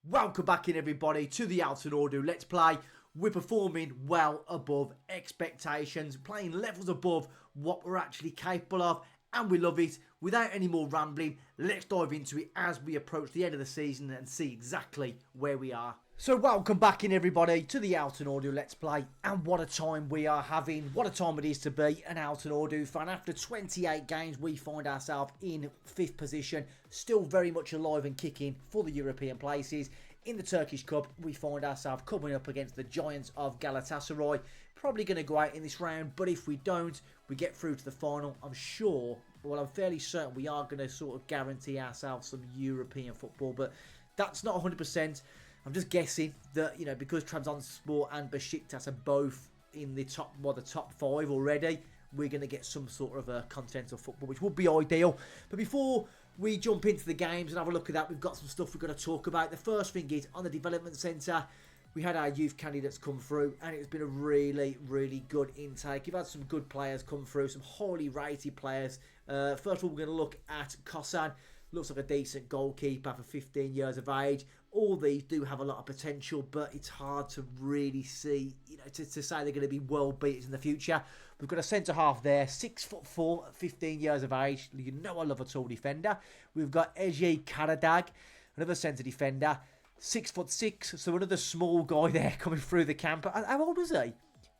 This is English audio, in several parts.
Welcome back in everybody to the Altinordu Let's Play. We're performing well above expectations, playing levels above what we're actually capable of, and we love it. Without any more rambling, let's dive into it as we approach the end of the season and see exactly where we are. So welcome back in everybody to the Altinordu Let's Play, and what a time we are having, what a time it is to be an Altinordu fan. After 28 games we find ourselves in 5th position, still very much alive and kicking for the European places. In the Turkish Cup we find ourselves coming up against the giants of Galatasaray, probably going to go out in this round, but if we don't, we get through to the final. I'm sure, well I'm fairly certain we are going to sort of guarantee ourselves some European football, but that's not 100%. I'm just guessing that, you know, because Trabzonspor and Besiktas are both in the top 5 already, we're going to get some sort of a continental football, which would be ideal. But before we jump into the games and have a look at that, we've got some stuff we've got to talk about. The first thing is, on the development centre, we had our youth candidates come through, and it's been a really, really good intake. You've had some good players come through, some highly rated players. First of all, we're going to look at Kosan. Looks like a decent goalkeeper for 15 years of age. All these do have a lot of potential, but it's hard to really see, you know, to say they're going to be world beaters in the future. We've got a centre half there, 6'4", at 15 years of age. You know I love a tall defender. We've got Ece Karadag, another centre defender, 6'6", so another small guy there coming through the camp. How old is he?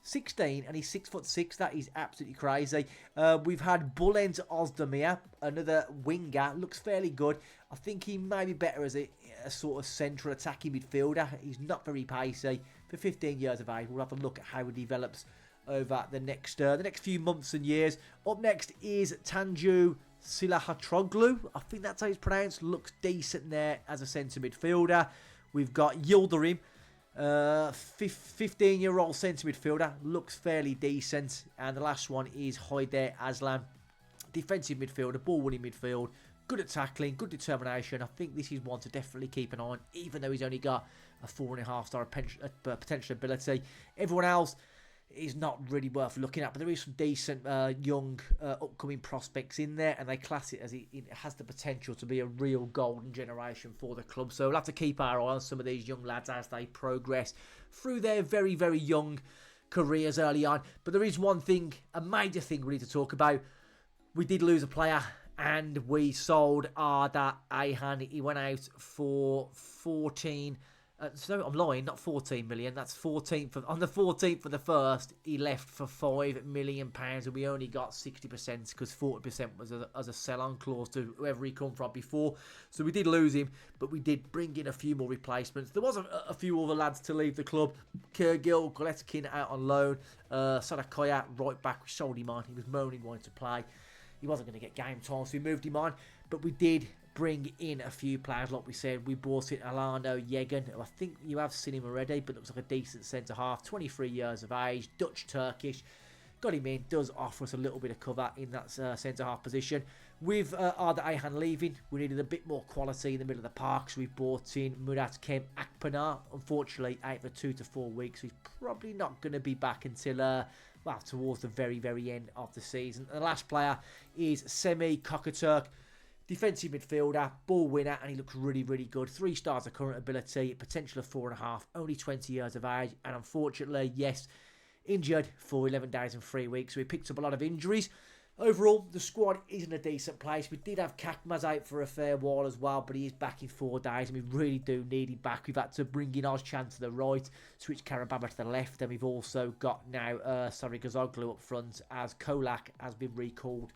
16, and he's 6'6". That is absolutely crazy. We've had Bülent Özdemir, another winger, looks fairly good. I think he may be better as a sort of central attacking midfielder. He's not very pacey. For 15 years of age, we'll have to look at how he develops over the next few months and years. Up next is Tanju Silahtroğlu. I think that's how it's pronounced. Looks decent there as a centre midfielder. We've got Yildirim. 15-year-old centre midfielder, looks fairly decent. And the last one is Haider Aslan, defensive midfielder, ball winning midfield, good at tackling, good determination. I think this is one to definitely keep an eye on, even though he's only got a 4.5-star potential ability. Everyone else is not really worth looking at, but there is some decent young upcoming prospects in there, and they class it as it has the potential to be a real golden generation for the club. So we'll have to keep our eye on some of these young lads as they progress through their very, very young careers early on. But there is one thing, a major thing we need to talk about. We did lose a player, and we sold Arda Ayhan. He went out for 14. So I'm lying, not 14 million. That's 14th. On the 14th of the 1st, he left for £5 million, and we only got 60% because 40% was as a sell-on clause to whoever he come from before. So we did lose him, but we did bring in a few more replacements. There was a few other lads to leave the club. Kırgil, Goletkin out on loan. Sadakaya, right back, we sold him on. He was moaning, wanting to play. He wasn't going to get game time, so we moved him on. But we did bring in a few players, like we said. We brought in Alano Yegan, who I think you have seen him already, but looks like a decent centre-half. 23 years of age, Dutch-Turkish. Got him in, does offer us a little bit of cover in that centre-half position. With Arda Ayhan leaving, we needed a bit more quality in the middle of the park, so we brought in Murat Kem Akpınar. Unfortunately, out for 2 to 4 weeks, so he's probably not going to be back until well, towards the very, very end of the season. And the last player is Semih Kokaturk, defensive midfielder, ball winner, and he looks really, really good. 3 stars of current ability, potential of 4.5, only 20 years of age, and unfortunately, yes, injured for 11 days and 3 weeks. So we picked up a lot of injuries. Overall, the squad is in a decent place. We did have Kakmaz out for a fair while as well, but he is back in 4 days, and we really do need him back. We've had to bring in Ozcan to the right, switch Karababa to the left, and we've also got now Gazoglu up front, as Kolak has been recalled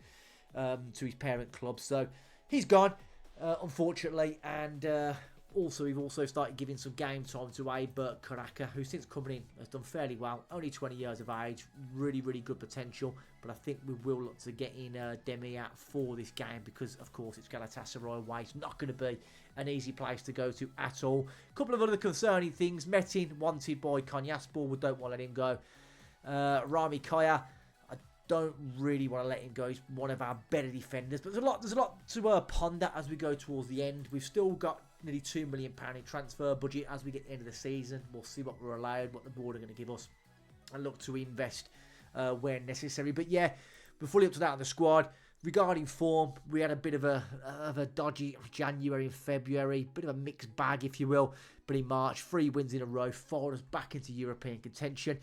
to his parent club. So he's gone, unfortunately, and also we've also started giving some game time to Aybert Karaka, who since coming in has done fairly well. Only 20 years of age, really, really good potential, but I think we will look to get in Demiat for this game because, of course, it's Galatasaray away. It's not going to be an easy place to go to at all. A couple of other concerning things. Metin wanted by Konyaspor, we don't want to let him go. Rami Kaya, don't really want to let him go. He's one of our better defenders, but there's a lot to ponder as we go towards the end. We've still got nearly £2 million in transfer budget as we get to the end of the season. We'll see what we're allowed, what the board are going to give us, and look to invest where necessary. But yeah, we're fully up to date on the squad. Regarding form, we had a bit of a dodgy January and February, bit of a mixed bag, if you will. But in March, 3 wins in a row, followed us back into European contention.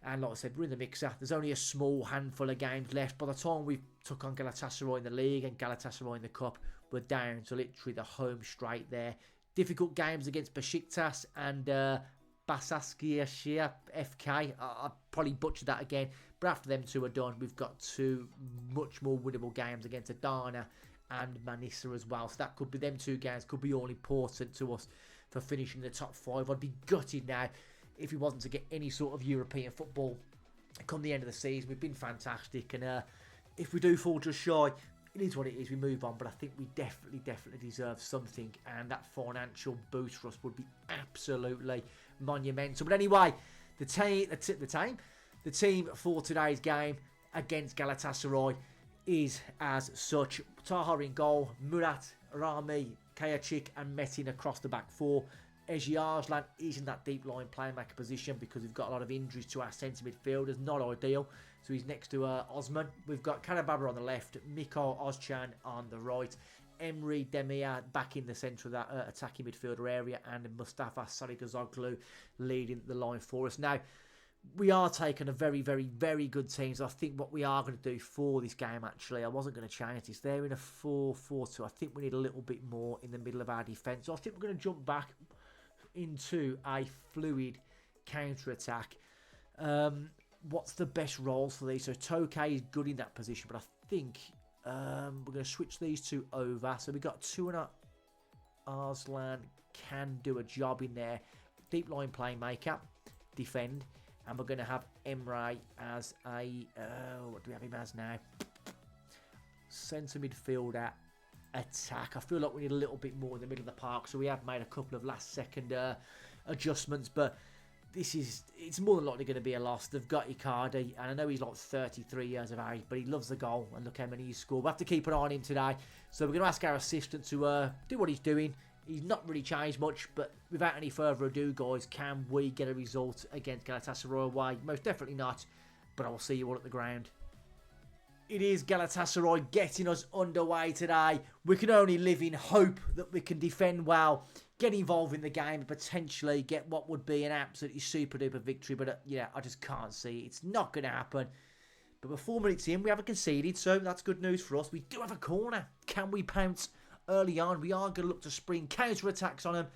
And like I said, we're in the mixer. There's only a small handful of games left. By the time we took on Galatasaray in the league and Galatasaray in the cup, we're down to literally the home straight there. Difficult games against Besiktas and Basaksehir FK. I probably butchered that again. But after them two are done, we've got 2 much more winnable games against Adana and Manisa as well. So that could be, them 2 games could be all important to us for finishing the top 5. I'd be gutted now if he wasn't to get any sort of European football come the end of the season. We've been fantastic, and if we do fall just shy, it is what it is. We move on, but I think we definitely deserve something, and that financial boost for us would be absolutely monumental. But anyway, the team for today's game against Galatasaray is as such: Taha in goal, Murat, Rami, Kayachik and Metin across the back 4. Eji Arslan is in that deep line playmaker position because we've got a lot of injuries to our centre midfielders. Not ideal. So he's next to Osman. We've got Karababa on the left, Mikhail Ozcan on the right, Emre Demir back in the centre of that attacking midfielder area, and Mustafa Sarıgözoglu leading the line for us. Now, we are taking a very good team, so I think what we are going to do for this game, actually, I wasn't going to change this. They're in a 4-4-2. I think we need a little bit more in the middle of our defence. So I think we're going to jump back into a fluid counter-attack. What's the best roles for these? So Tokay is good in that position, but I think we're going to switch these 2 over. So we've got Tuna Arslan can do a job in there. Deep line playmaker, defend. And we're going to have Emre as a, what do we have him as now? Centre midfielder, attack. I feel like we need a little bit more in the middle of the park. So we have made a couple of last second adjustments. But it's more than likely going to be a loss. They've got Icardi. And I know he's like 33 years of age, but he loves the goal. And look how many he's scored. We have to keep an eye on him today. So we're going to ask our assistant to do what he's doing. He's not really changed much, but without any further ado, guys, can we get a result against Galatasaray away? Most definitely not, but I will see you all at the ground. It is Galatasaray getting us underway today. We can only live in hope that we can defend well, get involved in the game, and potentially get what would be an absolutely super-duper victory, but yeah, I just can't see it. It's not going to happen. But we're 4 minutes in, we haven't conceded, so that's good news for us. We do have a corner. Can we pounce early on? We are going to look to spring counter-attacks on them.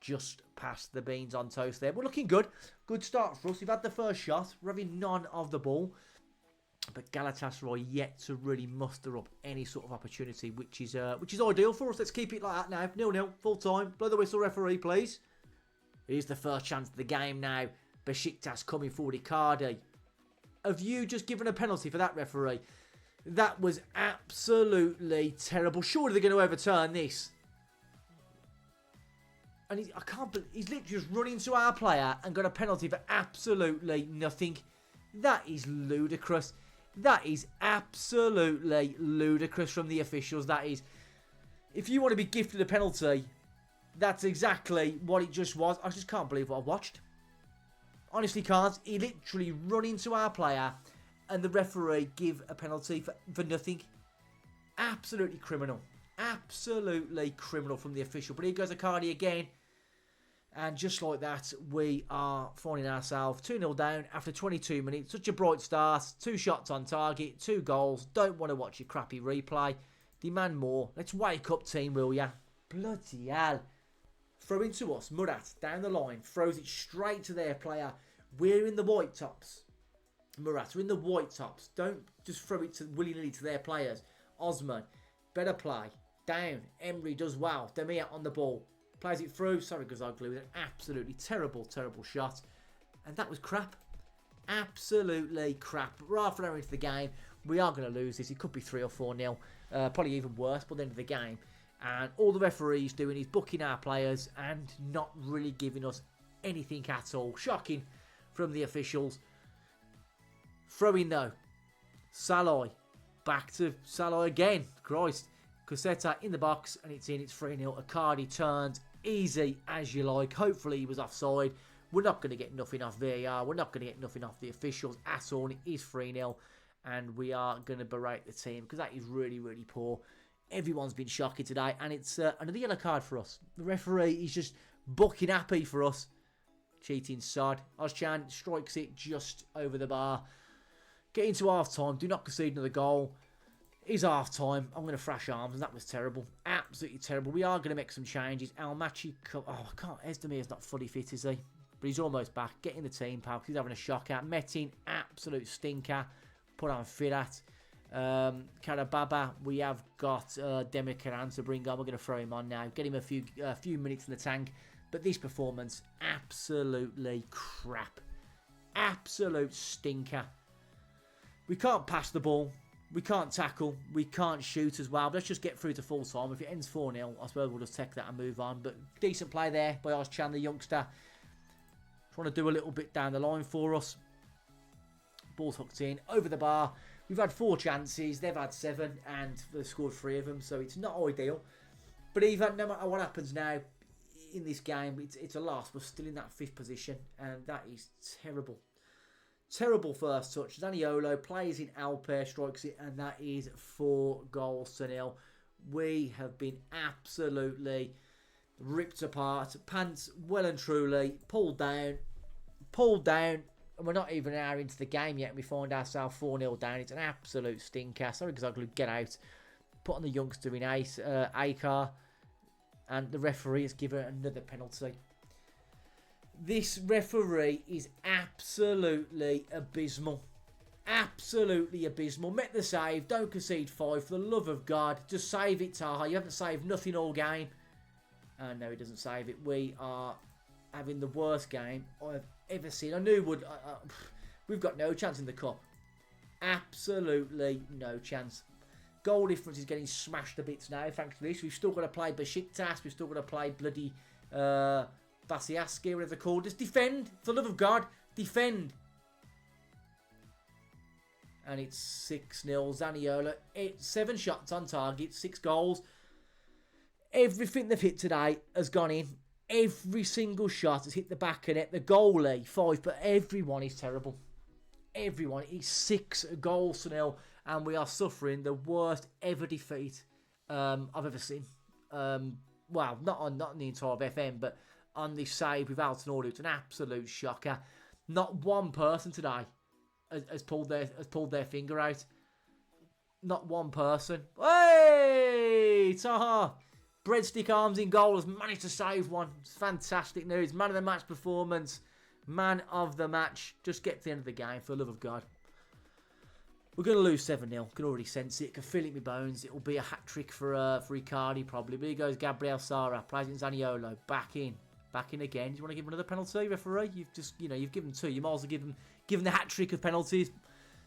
Just past the beans on toast there. We're looking good. Good start for us. We've had the first shot. We're having none of the ball. But Galatasaray yet to really muster up any sort of opportunity, which is ideal for us. Let's keep it like that now. 0-0, full time. Blow the whistle, referee, please. Here's the first chance of the game now. Besiktas coming forward. Icardi. Have you just given a penalty for that, referee? That was absolutely terrible. Surely they're going to overturn this. And I can't believe he's literally just run into our player and got a penalty for absolutely nothing. That is ludicrous. That is absolutely ludicrous from the officials. That is. If you want to be gifted a penalty, that's exactly what it just was. I just can't believe what I watched. Honestly can't. He literally run into our player and the referee give a penalty for nothing. Absolutely criminal. Absolutely criminal from the official. But here goes Icardi again. And just like that, we are finding ourselves 2-0 down after 22 minutes. Such a bright start. 2 shots on target. 2 goals. Don't want to watch your crappy replay. Demand more. Let's wake up, team, will ya? Bloody hell. Throw into us. Murat down the line. Throws it straight to their player. We're in the white tops. Murat, we're in the white tops. Don't just throw it willy-nilly to their players. Osman, better play. Down. Emre does well. Demir on the ball. Plays it through. Sarıgözoglu with an absolutely terrible shot. And that was crap. Absolutely crap. Right far into the game. We are going to lose this. It could be 3 or 4-0. Probably even worse by the end of the game. And all the referee's doing is booking our players and not really giving us anything at all. Shocking from the officials. Throw-in though. Salai. Back to Salai again. Christ. Cosetta in the box and it's in. It's 3-0. Icardi turns. Easy as you like. Hopefully he was offside. We're not going to get nothing off VAR. We're not going to get nothing off the officials at all. It is 3-0. and we are going to berate the team because that is really, really poor. Everyone's been shocking today, and it's another yellow card for us. The referee is just bucking happy for us. Cheating sod. Ozcan strikes it just over the bar. Get into half-time. Do not concede another goal. It's half-time. I'm going to thrash arms, and that was terrible. Absolutely terrible. We are going to make some changes. Almachi... Oh, I can't... Ezdemir's not fully fit, is he? But he's almost back. Get in the team, pal, because he's having a shocker. Metin, absolute stinker. Put on Firat. Karababa, we have got Demikaran to bring on. We're going to throw him on now. Get him a few minutes in the tank. But this performance, absolutely crap. Absolute stinker. We can't pass the ball. We can't tackle. We can't shoot as well. But let's just get through to full time. If it ends 4-0, I suppose we'll just take that and move on. But decent play there by Ozcan, the youngster. Trying to do a little bit down the line for us. Ball's hooked in. Over the bar. We've had 4 chances. They've had 7. And they've scored 3 of them. So it's not ideal. But even no matter what happens now in this game, it's a loss. We're still in that 5th position. And that is terrible. Terrible first touch. Zaniolo plays in Alper, strikes it, and that is 4-0. We have been absolutely ripped apart. Pants well and truly pulled down, and we're not even an hour into the game yet, and we find ourselves 4-0 down. It's an absolute stinker. Sorry, Gazoglu, get out. Put on the youngster in Akar, and the referee has given another penalty. This referee is absolutely abysmal. Absolutely abysmal. Met the save. Don't concede 5. For the love of God. Just save it, Taha. You haven't saved nothing all game. No, he doesn't save it. We are having the worst game I've ever seen. I knew we've got no chance in the cup. Absolutely no chance. Goal difference is getting smashed to bits now, thanks to this. We've still got to play Besiktas. We've still got to play bloody... Basiaski, whatever they're called. Just defend. For the love of God, defend. And it's 6-0. Zaniolo. 7 shots on target. 6 goals. Everything they've hit today has gone in. Every single shot has hit the back of it. The goalie, 5. But everyone is terrible. Everyone is 6-0. And we are suffering the worst ever defeat I've ever seen. Well, not in the entire FM, but on this save with Altinordu, it's an absolute shocker. Not one person today has pulled their finger out. Not one person. Hey, Taha! Breadstick arms in goal has managed to save one. It's fantastic news. Man of the match performance. Man of the match. Just get to the end of the game, for the love of God. We're going to lose 7-0. Can already sense it. Can feel it in my bones. It will be a hat-trick for Icardi, probably. But here goes Gabriel Sara. Plays in Zaniolo. Back in. Back in again. Do you want to give him another penalty, referee? You've given 2. You might as well give him the hat-trick of penalties.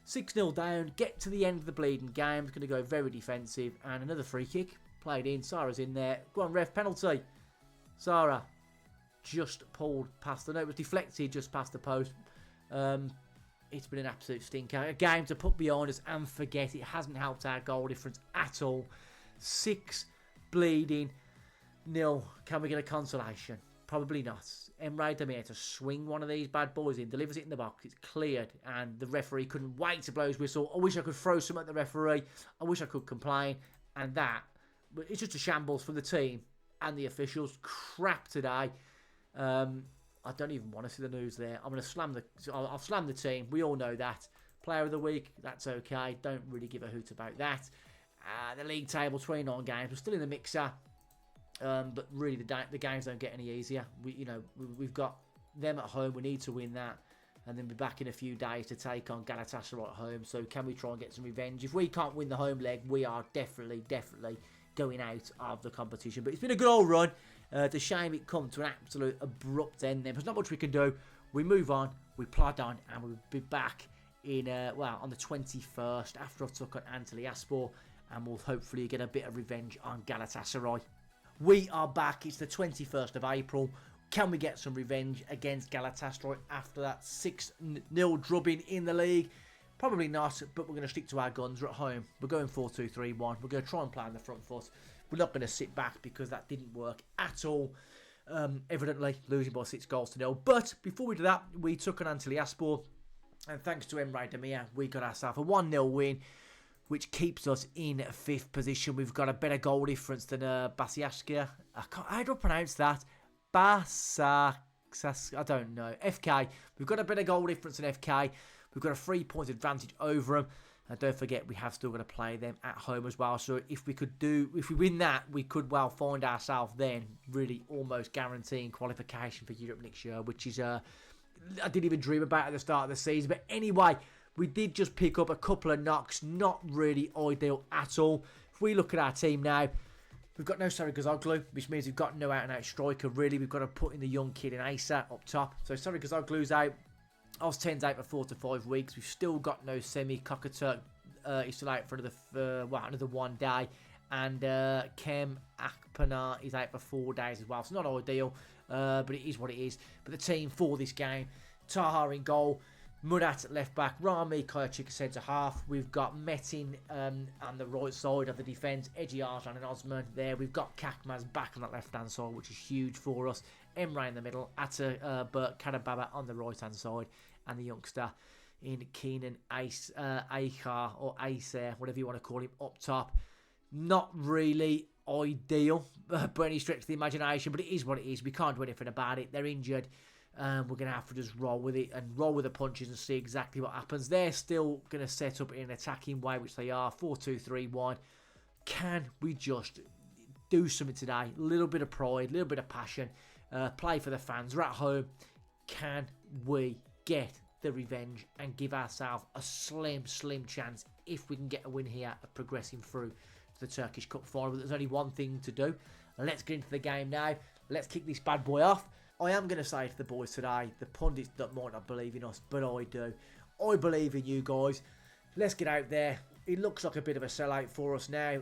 6-0 down. Get to the end of the bleeding game. It's going to go very defensive. And another free kick. Played in. Sara's in there. Go on, ref. Penalty. Sara just pulled past the... No, it was deflected just past the post. It's been an absolute stinker. A game to put behind us and forget. It hasn't helped our goal difference at all. 6 bleeding 0. Can we get a consolation? Probably not. Emre Demir to swing one of these bad boys in. Delivers it in the box. It's cleared. And the referee couldn't wait to blow his whistle. I wish I could throw some at the referee. I wish I could complain. And that... It's just a shambles from the team and the officials. Crap today. I don't even want to see the news there. I'm going to slam I'll slam the team. We all know that. Player of the week, that's okay. Don't really give a hoot about that. The league table, 29 games. We're still in the mixer. But really, the games don't get any easier. We've got them at home. We need to win that. And then be back in a few days to take on Galatasaray at home. So can we try and get some revenge? If we can't win the home leg, we are definitely going out of the competition. But it's been a good old run. It's a shame it come to an absolute abrupt end there. There's not much we can do. We move on, we plod on, and we'll be back in on the 21st after I've took on Antalyaspor, and we'll hopefully get a bit of revenge on Galatasaray. We are back. It's the 21st of April. Can we get some revenge against Galatasaray after that 6-0 drubbing in the league? Probably not, but we're going to stick to our guns. We're at home. We're going 4-2-3-1. We're going to try and play on the front foot. We're not going to sit back because that didn't work at all. Evidently, losing by 6-0. But before we do that, we took on Antalyaspor. And thanks to Emre Demir, we got ourselves a 1-0 win, which keeps us in 5th position. We've got a better goal difference than Basiashkia. How do I pronounce that? I don't know. FK. We've got a better goal difference than FK. We've got a 3-point advantage over them. And don't forget, we have still got to play them at home as well. So if we win that, we could well find ourselves then really almost guaranteeing qualification for Europe next year, which is I didn't even dream about at the start of the season. But anyway, we did just pick up a couple of knocks. Not really ideal at all. If we look at our team now, we've got no Sarı Gazoglu, which means we've got no out-and-out striker, really. We've got to put in the young kid in Asa up top. So Sarı Gazoglu's out. Ozten's out for 4 to 5 weeks. We've still got no Semi. Kokaturk is still out for another 1 day. And Kem Akpınar is out for 4 days as well. It's not ideal, but it is what it is. But the team for this game, Taha in goal, Murat at left back, Rami Kayacik centre half. We've got Metin on the right side of the defence, Ece Arslan and Osman there. We've got Kakmaz back on that left hand side, which is huge for us. Emre in the middle, Atabek Karababa on the right hand side, and the youngster in Kenan Aykar or Acer, whatever you want to call him, up top. Not really ideal by any stretch of the imagination, but it is what it is. We can't do anything about it. They're injured. We're going to have to just roll with it and roll with the punches and see exactly what happens. They're still going to set up in an attacking way, which they are, 4-2-3-1. Can we just do something today? A little bit of pride, a little bit of passion, play for the fans. We're at home. Can we get the revenge and give ourselves a slim chance if we can get a win here of progressing through to the Turkish Cup final? But there's only one thing to do. Let's get into the game now. Let's kick this bad boy off. I am going to say to the boys today, the pundits that might not believe in us, but I do. I believe in you guys. Let's get out there. It looks like a bit of a sellout for us now.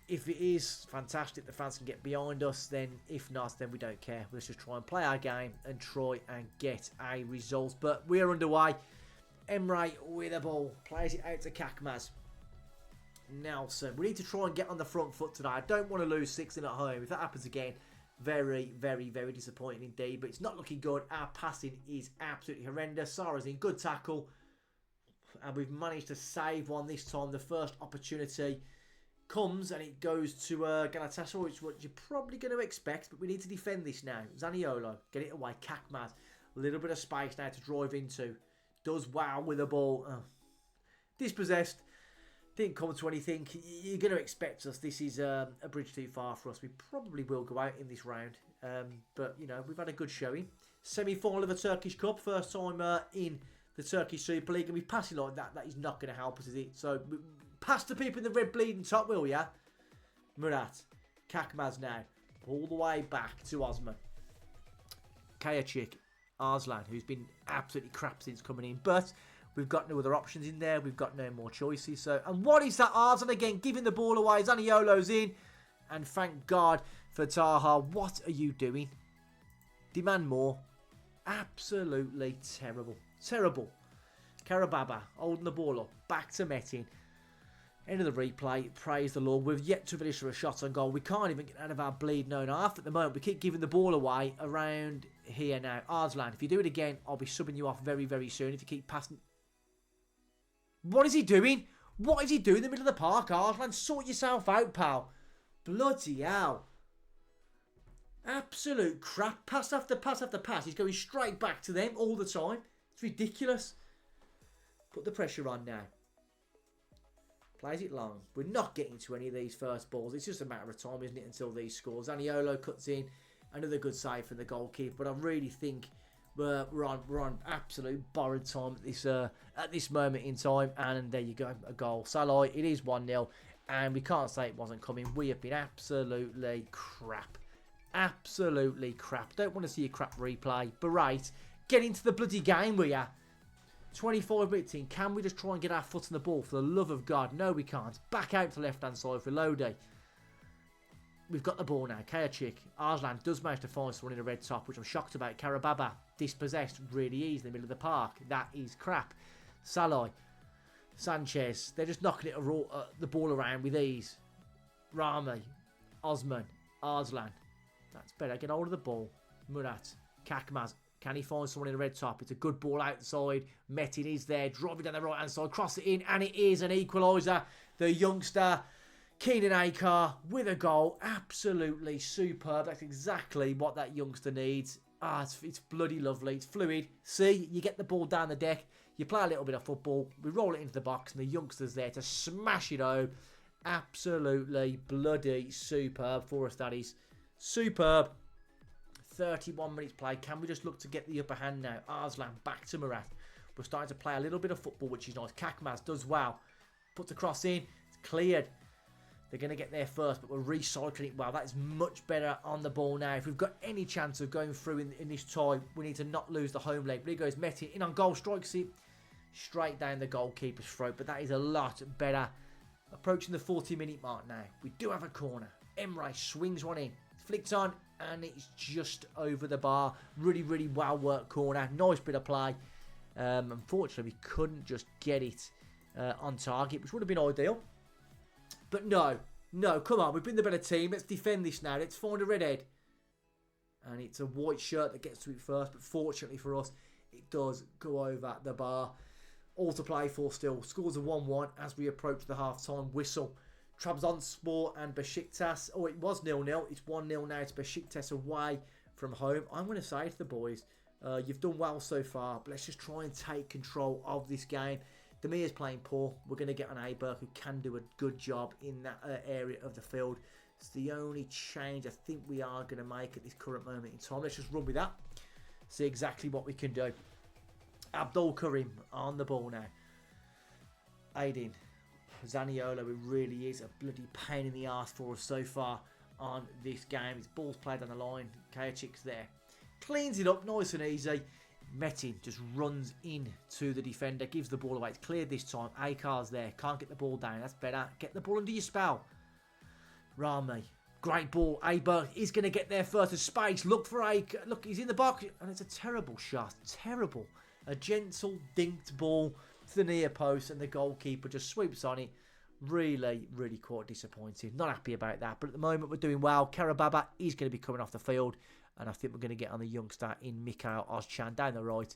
If it is, fantastic. The fans can get behind us. Then if not, then we don't care. Let's just try and play our game and try and get a result. But we're underway. Emre with the ball. Plays it out to Kakmaz. Nelson. We need to try and get on the front foot today. I don't want to lose 6-0 at home. If that happens again, very disappointing indeed. But it's not looking good. Our passing is absolutely horrendous. Sarah's in. Good tackle. And we've managed to save one this time. The first opportunity comes and it goes to Galatasaray, which is what you're probably going to expect. But we need to defend this now. Zaniolo. Get it away. Kakmaz. A little bit of space now to drive into. Does well with the ball. Dispossessed. Didn't come to anything. You're going to expect us. This is a bridge too far for us. We probably will go out in this round. But, you know, we've had a good showing. Semi-final of the Turkish Cup. First time in the Turkish Super League. And we pass it like that. That is not going to help us, is it? So, pass the people in the red bleeding top, will ya? Murat. Kakmaz now. All the way back to Osman. Kayacik. Arslan, who's been absolutely crap since coming in. But we've got no other options in there. We've got no more choices. So, and what is that? Arslan again giving the ball away. Zaniolo's in. And thank God for Taha. What are you doing? Demand more. Absolutely terrible. Terrible. Karababa holding the ball up. Back to Metin. End of the replay. Praise the Lord. We've yet to finish a shot on goal. We can't even get out of our bleeding own half at the moment. We keep giving the ball away around here now. Arslan, if you do it again, I'll be subbing you off very soon if you keep passing. What is he doing? What is he doing in the middle of the park, Arslan? Sort yourself out, pal. Bloody hell. Absolute crap. Pass after pass after pass. He's going straight back to them all the time. It's ridiculous. Put the pressure on now. Plays it long. We're not getting to any of these first balls. It's just a matter of time, isn't it, until these scores. Zaniolo cuts in. Another good save from the goalkeeper. But I really think we're on absolute borrowed time at this moment in time. And there you go, a goal. Salah, it is 1-0. And we can't say it wasn't coming. We have been absolutely crap. Absolutely crap. Don't want to see a crap replay. But right, get into the bloody game, will ya? 25-minute team. Can we just try and get our foot on the ball? For the love of God. No, we can't. Back out to the left-hand side for Lodi. We've got the ball now. Kayacik. Arslan does manage to find someone in a red top, which I'm shocked about. Karababa. Dispossessed. Really easy in the middle of the park. That is crap. Salai. Sanchez. They're just knocking the ball around with ease. Rami. Osman. Arslan. That's better. Get hold of the ball. Murat. Kakmaz. Can he find someone in the red top? It's a good ball outside. Metin is there, driving down the right-hand side, cross it in, and it is an equaliser. The youngster, Keenan Akar, with a goal. Absolutely superb. That's exactly what that youngster needs. It's bloody lovely. It's fluid. See, you get the ball down the deck, you play a little bit of football, we roll it into the box, and the youngster's there to smash it home. Absolutely bloody superb for us, that is. Superb. 31 minutes played. Can we just look to get the upper hand now? Arslan back to Murat. We're starting to play a little bit of football, which is nice. Kakmaz does well. Puts the cross in. It's cleared. They're going to get there first, but we're recycling it well. That is much better on the ball now. If we've got any chance of going through in this tie, we need to not lose the home leg. But here goes Metin in on goal, strikes it straight down the goalkeeper's throat. But that is a lot better. Approaching the 40-minute mark now. We do have a corner. Emre swings one in. Flicked on, and it's just over the bar. Really, really well-worked corner. Nice bit of play. Unfortunately, we couldn't just get it on target, which would have been ideal. But no, come on. We've been the better team. Let's defend this now. Let's find a redhead. And it's a white shirt that gets to it first. But fortunately for us, it does go over the bar. All to play for still. Scores a 1-1 as we approach the half-time whistle. Trabzonspor and Besiktas. Oh, it was 0-0. It's 1-0 now to Besiktas away from home. I'm going to say to the boys, you've done well so far, but let's just try and take control of this game. Demir's playing poor. We're going to get an Aberg who can do a good job in that area of the field. It's the only change I think we are going to make at this current moment in time. Let's just run with that. See exactly what we can do. Abdul Karim on the ball now. Aidin. Zaniolo, it really is a bloody pain in the arse for us so far on this game. His ball's played down the line. Kajacik's there. Cleans it up nice and easy. Metin just runs in to the defender. Gives the ball away. It's cleared this time. Akar's there. Can't get the ball down. That's better. Get the ball under your spell. Rami. Great ball. Aberg is going to get there first. There's space. Look for Akar. Look, he's in the box. And it's a terrible shot. Terrible. A gentle, dinked ball to the near post, and the goalkeeper just sweeps on it. Really, really quite disappointing. Not happy about that, but at the moment we're doing well. Karababa is going to be coming off the field, and I think we're going to get on the youngster in Mikhail Ozcan down the right.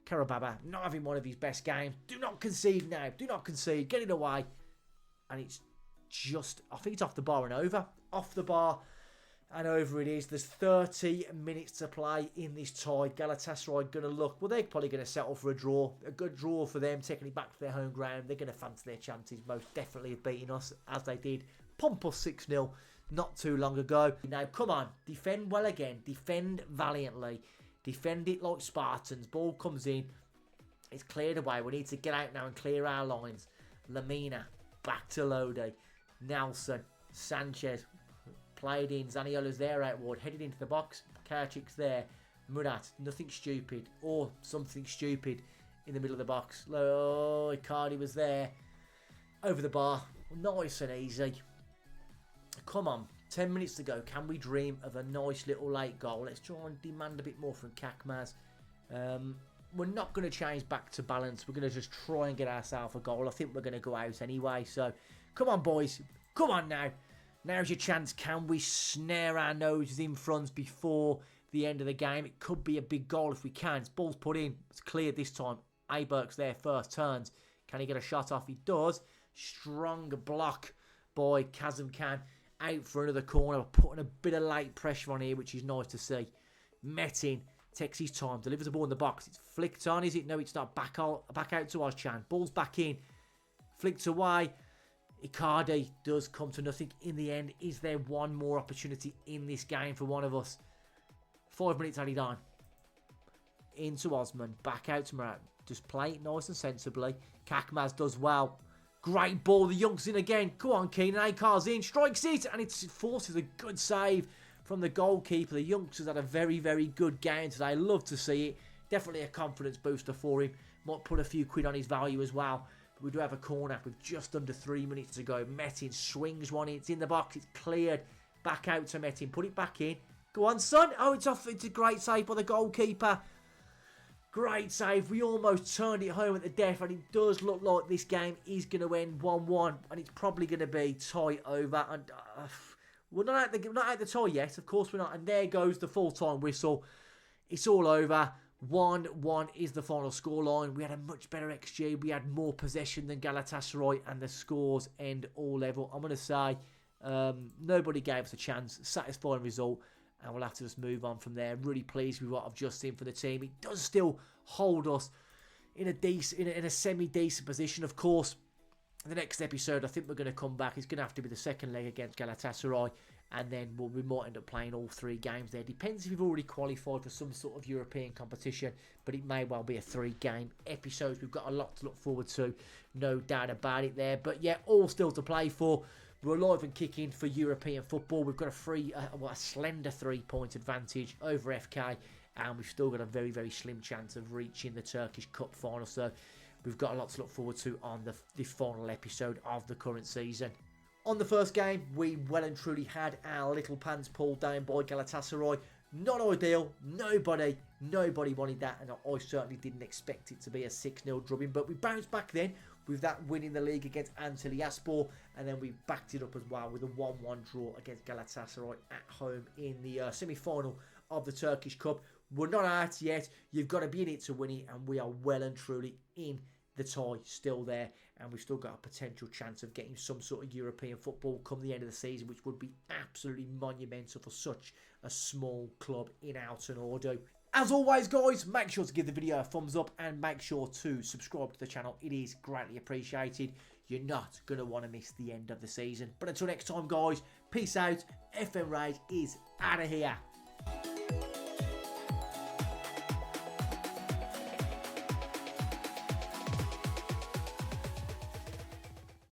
Karababa not having one of his best games. Do not concede now. Do not concede. Get it away. And it's just, I think it's off the bar and over. Off the bar and over it is. There's 30 minutes to play in this tie. Galatasaray going to look, well, they're probably going to settle for a draw. A good draw for them, taking it back to their home ground. They're going to fancy their chances, most definitely, of beating us, as they did. Pump us 6-0 not too long ago. Now, come on, defend well again. Defend valiantly. Defend it like Spartans. Ball comes in. It's cleared away. We need to get out now and clear our lines. Lamina, back to Lodi. Nelson, Sanchez, played in. Zaniolo's there outward, headed into the box. Kajacik's there. Murat, nothing stupid. Or something stupid in the middle of the box. Oh, Icardi was there. Over the bar. Nice and easy. Come on. 10 minutes to go. Can we dream of a nice little late goal? Let's try and demand a bit more from Kakmaz. We're not going to change back to balance. We're going to just try and get ourselves a goal. I think we're going to go out anyway. So, come on, boys. Come on now. Now's your chance. Can we snare our noses in front before the end of the game? It could be a big goal if we can. Ball's put in. It's cleared this time. Aberg's there first. Turns. Can he get a shot off? He does. Strong block by Kazım Can. Out for another corner. We're putting a bit of late pressure on here, which is nice to see. Metin takes his time. Delivers the ball in the box. It's flicked on, is it? No, it's not. Back out to Ozcan. Ball's back in. Flicked away. Icardi does come to nothing in the end. Is there one more opportunity in this game for one of us? 5 minutes added on. Into Osman. Back out to Murat. Just play it nice and sensibly. Kakmaz does well. Great ball. The young's in again. Go on, Keenan. Akar's in. Strikes it. And it forces a good save from the goalkeeper. The youngster's had a very, very good game today. Love to see it. Definitely a confidence booster for him. Might put a few quid on his value as well. We do have a corner with just under 3 minutes to go. Metin swings one. It's in the box. It's cleared. Back out to Metin. Put it back in. Go on, son. Oh, it's off. It's a great save by the goalkeeper. Great save. We almost turned it home at the death, and it does look like this game is going to end 1-1, and it's probably going to be tight over. And we're not at the tie yet. Of course we're not. And there goes the full-time whistle. it's all over. 1-1 is the final scoreline. We had a much better XG. We had more possession than Galatasaray, and the scores end all level. I'm going to say nobody gave us a chance. Satisfying result, and we'll have to just move on from there. Really pleased with what I've just seen for the team. It does still hold us in a semi-decent position. Of course, the next episode, I think we're going to come back. It's going to have to be the second leg against Galatasaray, and then we might end up playing all 3 games there. Depends if we've already qualified for some sort of European competition, but it may well be a 3-game episode. We've got a lot to look forward to, no doubt about it there. But yeah, all still to play for. We're alive and kicking for European football. We've got a slender 3-point advantage over FK, and we've still got a very, very slim chance of reaching the Turkish Cup final. So we've got a lot to look forward to on the final episode of the current season. On the first game, we well and truly had our little pants pulled down by Galatasaray. Not ideal. Nobody wanted that, and I certainly didn't expect it to be a 6-0 drubbing. But we bounced back then with that win in the league against Antalyaspor, and then we backed it up as well with a 1-1 draw against Galatasaray at home in the semi-final of the Turkish Cup. We're not out yet. You've got to be in it to win it, and we are well and truly in the tie still there, and we've still got a potential chance of getting some sort of European football come the end of the season, which would be absolutely monumental for such a small club in Altinordu. As always, guys, make sure to give the video a thumbs up and make sure to subscribe to the channel. It is greatly appreciated. You're not going to want to miss the end of the season. But until next time, guys, peace out. FM Rage is out of here.